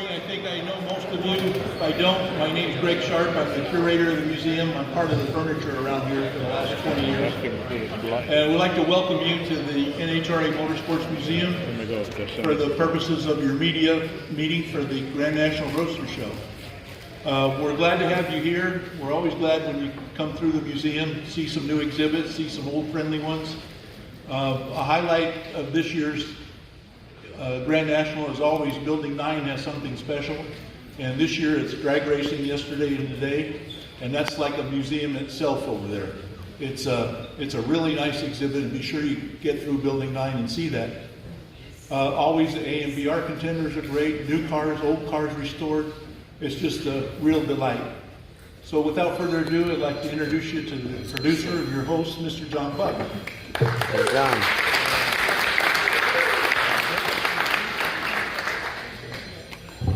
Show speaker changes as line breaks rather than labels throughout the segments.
morning. I think I know most of you. If I don't, my name's Greg Sharp. I'm the curator of the museum. I'm part of the furniture around here for the last 20 years. And we'd like to welcome you to the NHRA Motorsports Museum for the purposes of your media meeting for the Grand National Roadster Show. We're glad to have you here. We're always glad when you come through the museum, see some new exhibits, see some old friendly ones. A highlight of this year's Grand National is always Building 9 has something special, and this year it's drag racing yesterday and today, and that's like a museum itself over there. It's a really nice exhibit, and be sure you get through Building 9 and see that. Always the AMBR contenders are great, new cars, old cars restored. It's just a real delight. So without further ado, I'd like to introduce you to the producer and your host, Mr. John Buck.
Hey, John.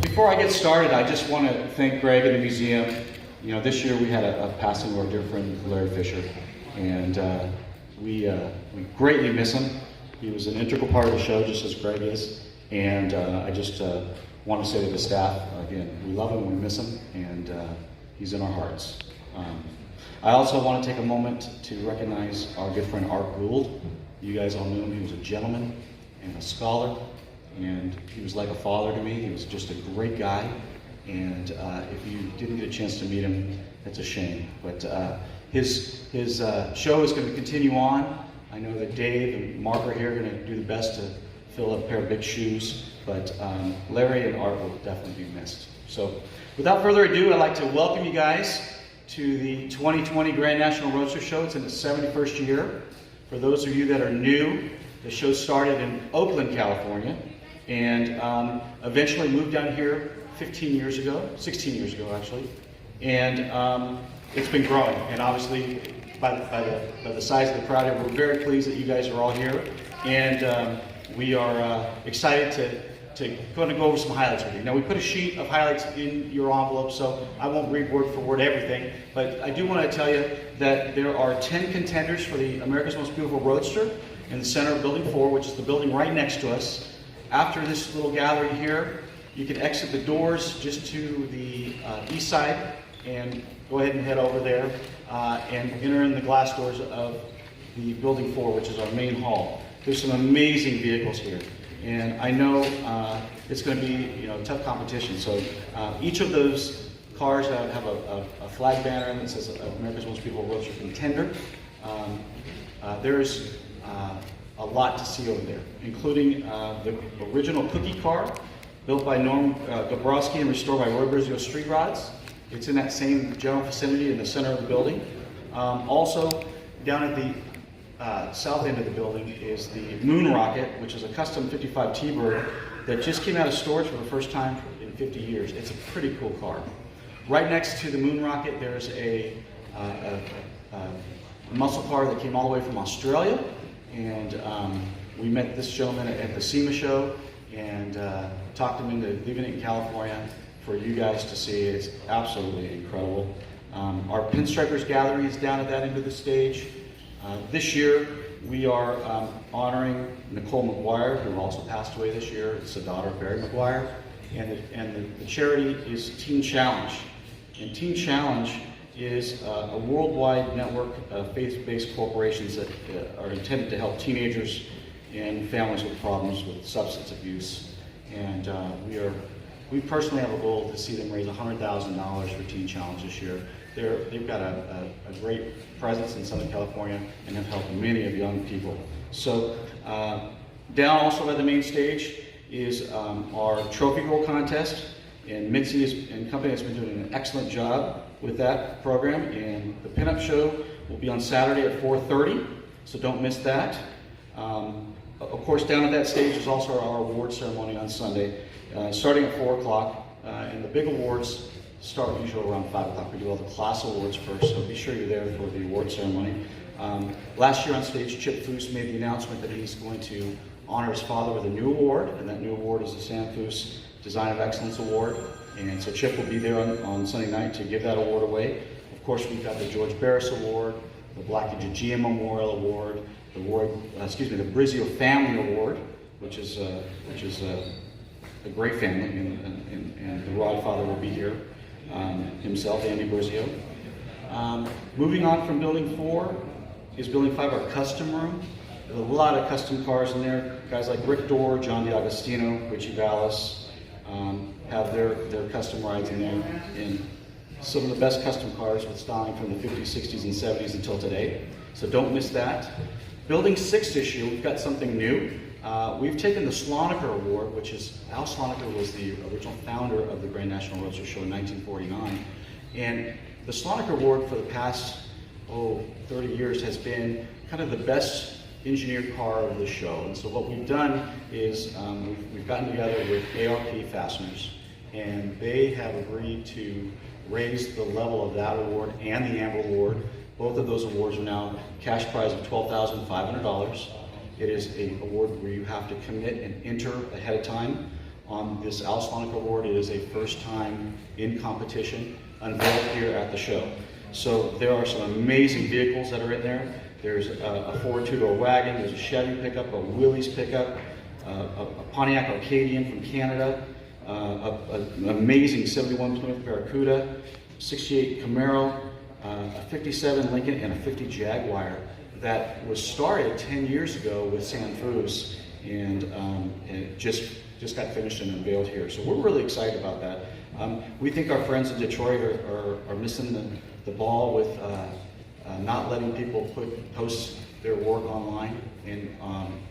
Before I get started, I just want to thank Greg and the museum. You know, this year we had a passing of our dear friend Larry Fisher, and we greatly miss him. He was an integral part of the show, just as Greg is, and I just want to say to the staff, again, we love him, we miss him, and he's in our hearts. I also want to take a moment to recognize our good friend Art Gould. You guys all knew him. He was a gentleman and a scholar, and he was like a father to me. He was just a great guy, and if you didn't get a chance to meet him, that's a shame. But his show is going to continue on. I know that Dave and Mark are here, going to do the best to fill a pair of big shoes, but Larry and Art will definitely be missed. So without further ado, I'd like to welcome you guys to the 2020 Grand National Roadster Show. It's in its 71st year. For those of you that are new, the show started in Oakland, California, and eventually moved down here 16 years ago actually, and it's been growing. And obviously, by the size of the crowd here, we're very pleased that you guys are all here, and we are excited to go over some highlights with you. Now, we put a sheet of highlights in your envelope, so I won't read word for word everything, but I do want to tell you that there are 10 contenders for the America's Most Beautiful Roadster in the center of Building 4, which is the building right next to us. After this little gathering here, you can exit the doors just to the east side and go ahead and head over there and enter in the glass doors of the Building 4, which is our main hall. There's some amazing vehicles here, and I know it's going to be tough competition. So each of those cars have a flag banner that says America's Most Beautiful Roadster Contender. There's a lot to see over there, including the original cookie car built by Norm Gabrowski and restored by Roy Brizio Street Rods. It's in that same general vicinity in the center of the building. Also, down at the south end of the building is the Moon Rocket, which is a custom 55 T-Bird that just came out of storage for the first time in 50 years. It's a pretty cool car. Right next to the Moon Rocket, there's a muscle car that came all the way from Australia, and we met this gentleman at the SEMA show and talked him into leaving it in California for you guys to see. It's absolutely incredible. Our Pinstripers Gallery is down at that end of the stage. This year, we are honoring Nicole McGuire, who also passed away this year. It's the daughter of Barry McGuire. And the charity is Teen Challenge. And Teen Challenge is a worldwide network of faith-based corporations that are intended to help teenagers and families with problems with substance abuse. And we personally have a goal to see them raise $100,000 for Teen Challenge this year. They've got a great presence in Southern California and have helped many of young people. So down also at the main stage is our trophy roll contest, and Mitzi and company has been doing an excellent job with that program. And the pinup show will be on Saturday at 4:30, so don't miss that. Of course, down at that stage is also our award ceremony on Sunday, starting at 4 o'clock, and the big awards start usually around 5 o'clock. We do all the class awards first, so be sure you're there for the award ceremony. Last year on stage, Chip Foose made the announcement that he's going to honor his father with a new award, and that new award is the Sam Foose Design of Excellence Award. And so Chip will be there on Sunday night to give that award away. Of course, we've got the George Barris Award, the Blackie Gigia Memorial Award, the Brizio Family Award, which is a great family, Rodfather will be here himself, Andy Borzio. Moving on from Building 4 is Building 5, our custom room. There's a lot of custom cars in there. Guys like Rick Dorr, John DiAgostino, Richie Vallis have their custom rides in there. And some of the best custom cars with styling from the 50s, 60s, and 70s until today. So don't miss that. Building 6 this year, we've got something new. We've taken the Slonaker Award, which is, Al Slonaker was the original founder of the Grand National Roadster Show in 1949. And the Slonaker Award for the past, 30 years has been kind of the best engineered car of the show. And so what we've done is we've gotten together with ARP Fasteners, and they have agreed to raise the level of that award and the Amber Award. Both of those awards are now cash prize of $12,500. It is an award where you have to commit and enter ahead of time. On this Al Slonaker Award, it is a first time in competition unveiled here at the show. So there are some amazing vehicles that are in there. There's a Ford two-door wagon, there's a Chevy pickup, a Willys pickup, a Pontiac Arcadian from Canada, an amazing 71 Plymouth Barracuda, 68 Camaro, a 57 Lincoln, and a 50 Jaguar that was started 10 years ago with San Cruz, and it just got finished and unveiled here. So we're really excited about that. We think our friends in Detroit are missing the ball with not letting people post their work online, and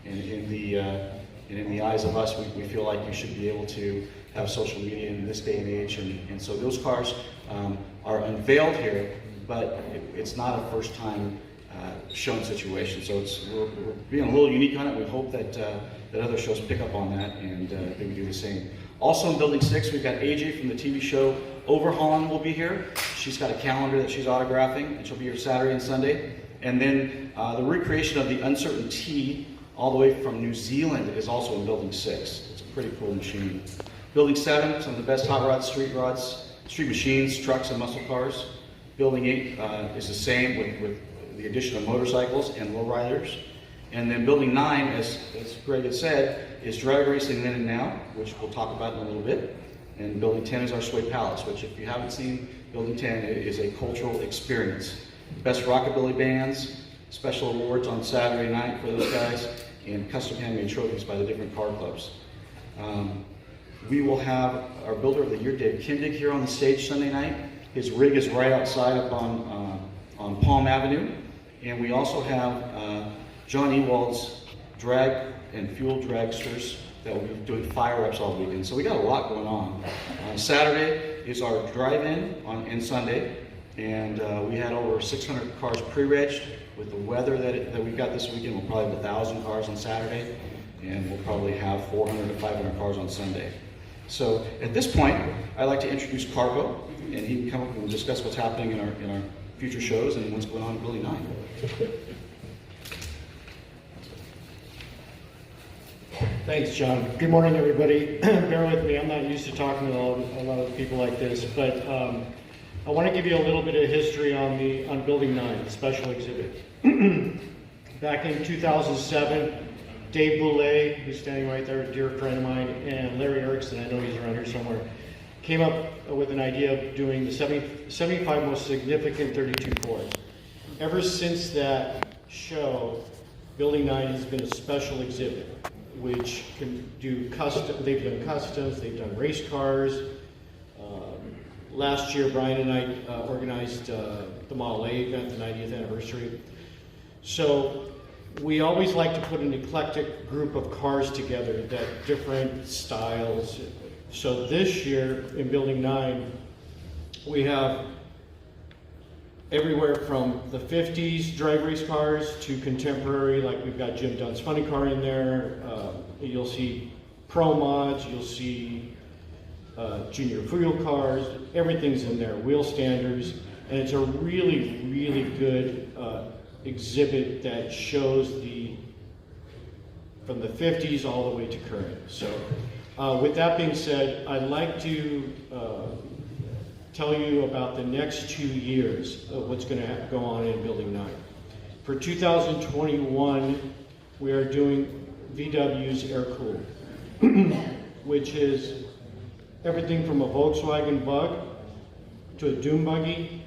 in the eyes of us, we feel like you should be able to have social media in this day and age, and so those cars are unveiled here, but it's not a first time shown situation. So we're being a little unique on it. We hope that other shows pick up on that and they would do the same. Also in Building 6, we've got AJ from the TV show Overhauling will be here. She's got a calendar that she's autographing, and she'll be here Saturday and Sunday. And then the recreation of the Uncertain T all the way from New Zealand is also in Building 6. It's a pretty cool machine. Building 7, some of the best hot rods, street machines, trucks, and muscle cars. Building 8 is the same with the addition of motorcycles and lowriders. And then Building 9, as Greg had said, is drag racing then and now, which we'll talk about in a little bit. And Building 10 is our Sway Palace, which if you haven't seen Building 10, it is a cultural experience. Best rockabilly bands, special awards on Saturday night for those guys, and custom handmade trophies by the different car clubs. We will have our Builder of the Year, Dave Kindig, here on the stage Sunday night. His rig is right outside up on Palm Avenue. And we also have John Ewald's drag and fuel dragsters that will be doing fire-ups all weekend. So we got a lot going on. Saturday is our drive-in and Sunday. And we had over 600 cars pre-regged. With the weather that we've got this weekend, we'll probably have 1,000 cars on Saturday. And we'll probably have 400 to 500 cars on Sunday. So at this point, I'd like to introduce Cargo, and he can come up and discuss what's happening in our future shows and what's going on in Building 9.
Thanks, John. Good morning, everybody. Bear with me. I'm not used to talking to a lot of people like this, but I want to give you a little bit of history on Building 9, the special exhibit. Back in 2007, Dave Boulay, who's standing right there, a dear friend of mine, and Larry Erickson, I know he's around here somewhere, came up with an idea of doing the 75 most significant 32 Fords. Ever since that show, Building 9 has been a special exhibit, which can do they've done customs, they've done race cars. Last year, Brian and I organized the Model A event, the 90th anniversary. So we always like to put an eclectic group of cars together that different styles. So this year in Building 9, we have everywhere from the 50s drag race cars to contemporary, like we've got Jim Dunn's funny car in there. You'll see pro mods, you'll see junior fuel cars, everything's in there, wheel standers, and it's a really, really good exhibit that shows from the 50s all the way to current. So with that being said, I'd like to tell you about the next 2 years of what's going to go on in Building 9. For 2021, we are doing VW's Air Cool, which is everything from a Volkswagen Bug to a dune buggy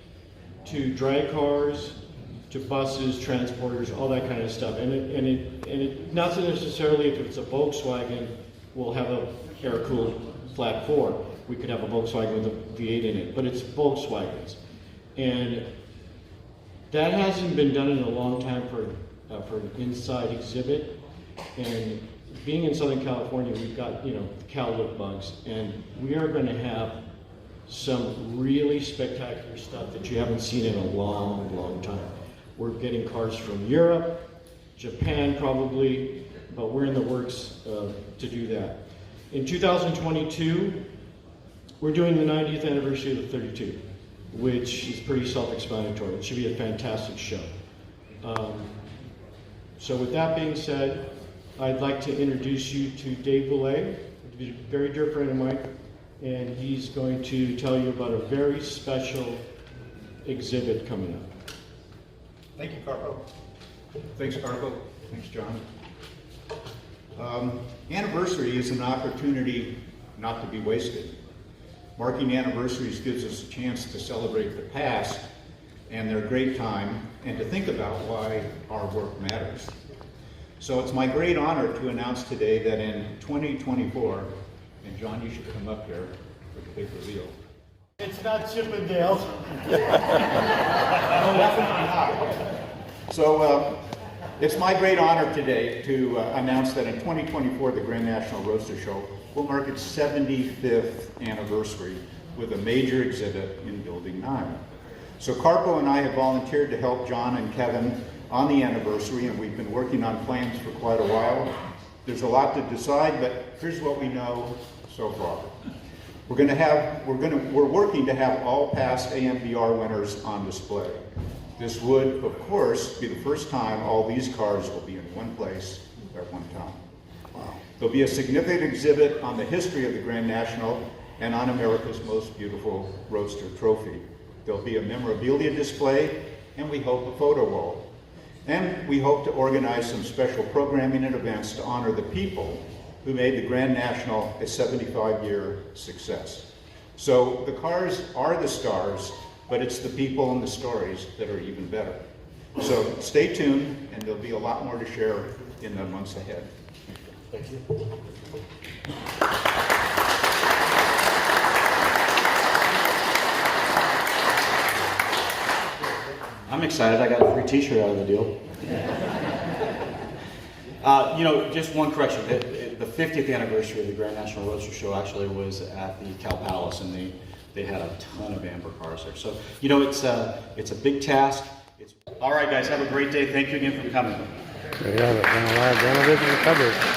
to drag cars to buses, transporters, all that kind of stuff. And it not necessarily if it's a Volkswagen, we'll have a air-cooled flat 4. We could have a Volkswagen with a V8 in it, but it's Volkswagens. And that hasn't been done in a long time for an inside exhibit. And being in Southern California, we've got, the Cal Look bugs, and we are going to have some really spectacular stuff that you haven't seen in a long, long time. We're getting cars from Europe, Japan probably, but we're in the works to do that. In 2022, we're doing the 90th anniversary of the 32, which is pretty self-explanatory. It should be a fantastic show. So with that being said, I'd like to introduce you to Dave Boulay, a very dear friend of mine, and he's going to tell you about a very special exhibit coming up.
Thank you, Carpo. Thanks, Carpo. Thanks, John. Anniversary is an opportunity not to be wasted. Marking anniversaries gives us a chance to celebrate the past and their great time and to think about why our work matters. So it's my great honor to announce today that in 2024, and John, you should come up here for the big reveal.
It's not Chip and Dale.
No, definitely not. So it's my great honor today to announce that in 2024, the Grand National Roadster Show will mark its 75th anniversary with a major exhibit in Building 9. So Carpo and I have volunteered to help John and Kevin on the anniversary, and we've been working on plans for quite a while. There's a lot to decide, but here's what we know so far. We're working to have all past AMVR winners on display. This would, of course, be the first time all these cars will be in one place at one time. Wow. There'll be a significant exhibit on the history of the Grand National and on America's most beautiful roadster trophy. There'll be a memorabilia display, and we hope a photo wall. And we hope to organize some special programming and events to honor the people who made the Grand National a 75-year success. So the cars are the stars, but it's the people and the stories that are even better. So stay tuned, and there'll be a lot more to share in the months ahead. Thank you.
I'm excited. I got a free t-shirt out of the deal. Just one correction. The 50th anniversary of the Grand National Roadster Show actually was at the Cal Palace, and they had a ton of amber cars there. So, it's a big task. All right, guys, have a great day. Thank you again for coming.
There you have it. Done a lot of coverage.